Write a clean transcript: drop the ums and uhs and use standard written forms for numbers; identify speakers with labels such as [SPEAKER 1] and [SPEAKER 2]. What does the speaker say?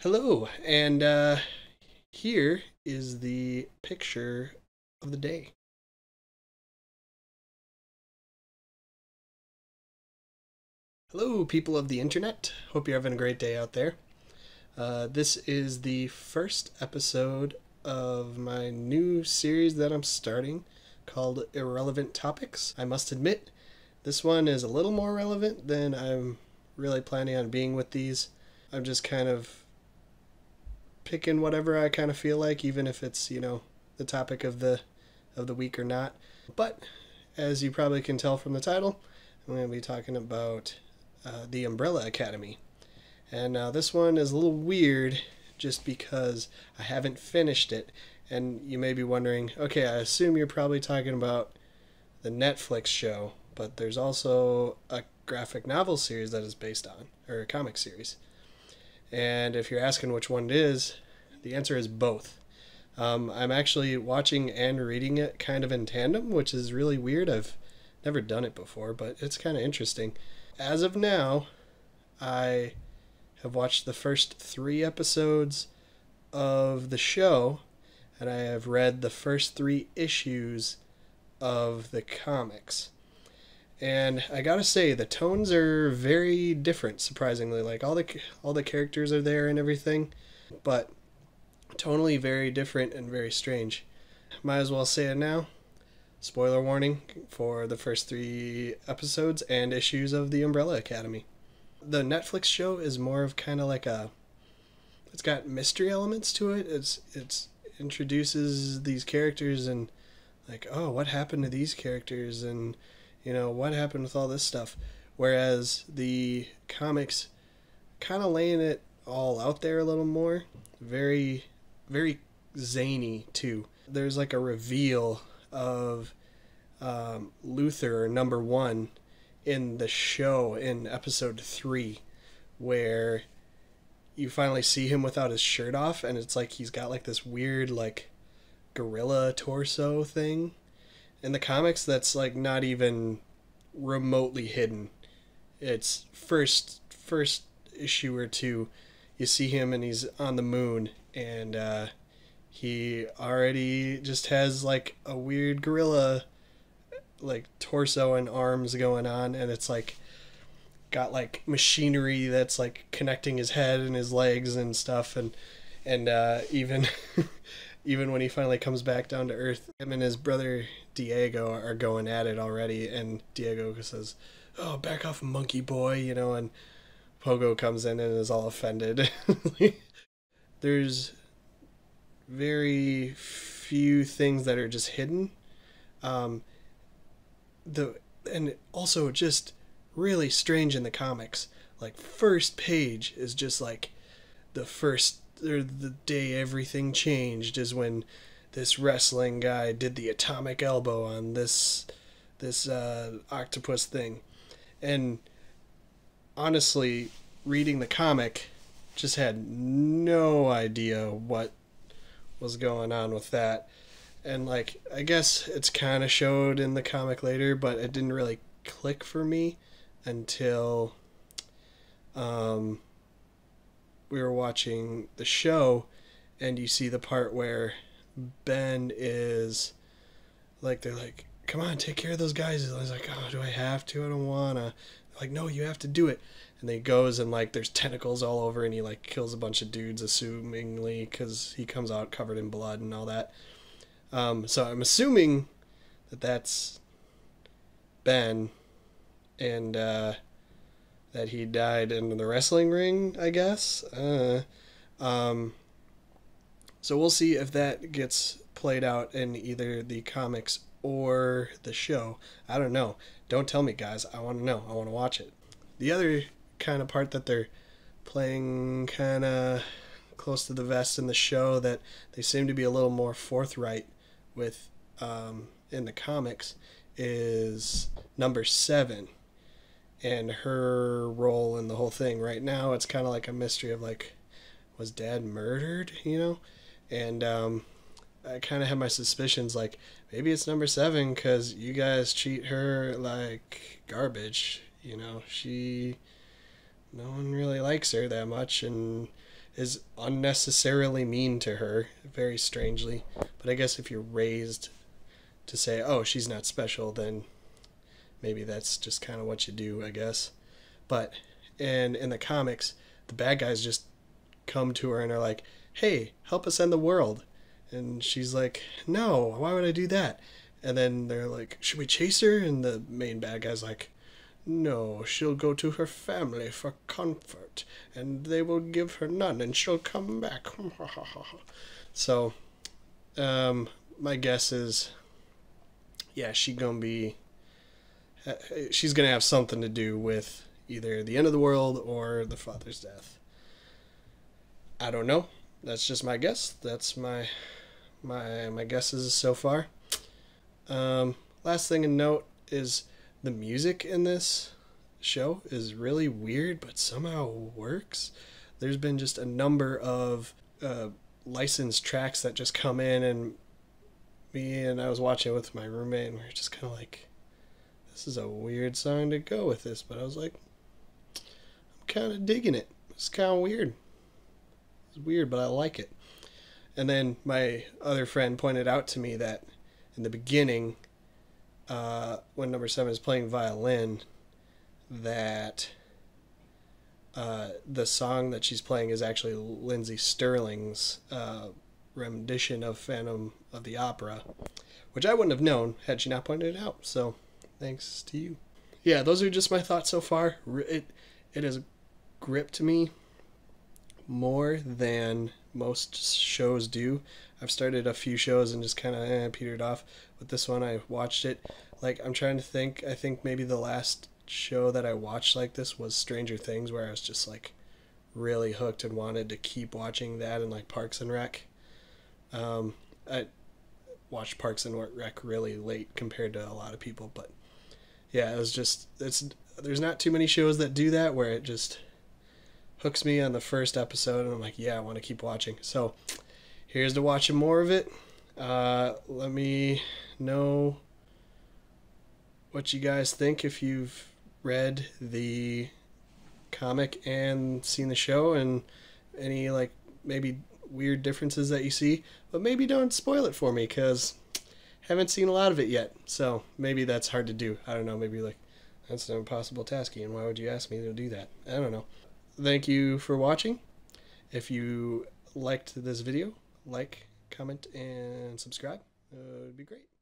[SPEAKER 1] Hello, and here is the picture of the day. Hello, people of the internet. Hope you're having a great day out there. This is the first episode of my new series that I'm starting called Irrelevant Topics. I must admit, this one is a little more relevant than I'm really planning on being with these. I'm just kind of picking whatever I kind of feel like, even if it's the topic of the week or not. But as you probably can tell from the title, I'm going to be talking about the Umbrella Academy. And now this one is a little weird just because I haven't finished it. And you may be wondering, okay, I assume you're probably talking about the Netflix show, but there's also a graphic novel series that is based on, or a comic series. And if you're asking which one it is, the answer is both. I'm actually watching and reading it kind of in tandem, which is really weird. I've never done it before, but it's kind of interesting. As of now, I have watched the first 3 episodes of the show, and I have read the first 3 issues of the comics. And I gotta say, the tones are very different, surprisingly. Like all the characters are there and everything, but tonally very different and very strange. Might as well say it now. Spoiler warning for the first 3 episodes and issues of the Umbrella Academy. The Netflix show is more of kind of like it's got mystery elements to it. It's introduces these characters and like, oh, what happened to these characters, and what happened with all this stuff. Whereas the comics kind of laying it all out there a little more. Very, very zany too. There's like a reveal of Luther, number 1, in the show in episode 3, where you finally see him without his shirt off, and it's like he's got like this weird like gorilla torso thing. In the comics, that's like not even remotely hidden. It's first issue or 2, you see him and he's on the moon, and he already just has like a weird gorilla like torso and arms going on, and it's like got like machinery that's like connecting his head and his legs and stuff, and even even when he finally comes back down to earth, him and his brother Diego are going at it already, and Diego says, "Oh, back off, monkey boy," and Pogo comes in and is all offended. There's very few things that are just hidden. And also just really strange in the comics. Like, first page is just like the first, or the day everything changed is when this wrestling guy did the atomic elbow on this octopus thing. And honestly, reading the comic, just had no idea what was going on with that. And like, I guess it's kind of showed in the comic later, but it didn't really click for me until we were watching the show, and you see the part where Ben is like, they're like, "Come on, take care of those guys." And he's like, "Oh, do I have to? I don't wanna." Like, "No, you have to do it." And then he goes, and like there's tentacles all over, and he like kills a bunch of dudes, assumingly, because he comes out covered in blood and all that. So I'm assuming that that's Ben, and that he died in the wrestling ring, I guess. So we'll see if that gets played out in either the comics or the show. I don't know. Don't tell me, guys. I want to know. I want to watch it. The other kind of part that they're playing kind of close to the vest in the show, that they seem to be a little more forthright with in the comics, is number 7 and her role in the whole thing. Right now it's kind of like a mystery of like, was dad murdered, and I kind of have my suspicions, like maybe it's number 7 because you guys treat her like garbage. She, no one really likes her that much, and is unnecessarily mean to her, very strangely. But I guess if you're raised to say, oh, she's not special, then maybe that's just kind of what you do, I guess. But in the comics, the bad guys just come to her and are like, hey, help us end the world. And she's like, no, why would I do that? And then they're like, should we chase her? And the main bad guy's like, no, she'll go to her family for comfort, and they will give her none, and she'll come back. So, my guess is, yeah, she's gonna have something to do with either the end of the world or the father's death. I don't know. That's just my guess. That's my guesses so far. Last thing to note is the music in this show is really weird, but somehow works. There's been just a number of licensed tracks that just come in, and I was watching it with my roommate, and we were just kind of like, this is a weird song to go with this, but I was like, I'm kind of digging it. It's kind of weird. It's weird, but I like it. And then my other friend pointed out to me that in the beginning, when number 7 is playing violin, that the song that she's playing is actually Lindsey Sterling's rendition of Phantom of the Opera, which I wouldn't have known had she not pointed it out. So, thanks to you. Yeah, those are just my thoughts so far. It has gripped me more than most shows do. I've started a few shows and just kind of petered off. But this one, I watched it. Like, I'm trying to think. I think maybe the last show that I watched like this was Stranger Things, where I was just like really hooked and wanted to keep watching that, and like Parks and Rec. I watched Parks and Rec really late compared to a lot of people, but yeah, there's not too many shows that do that, where it just hooks me on the first episode and I'm like, yeah, I want to keep watching. So here's to watching more of it. Let me know what you guys think if you've read the comic and seen the show, and any like maybe weird differences that you see. But maybe don't spoil it for me, because haven't seen a lot of it yet. So maybe that's hard to do. I don't know. Maybe like, that's an impossible task, and why would you ask me to do that? I don't know. Thank you for watching. If you liked this video, like, comment, and subscribe. It would be great.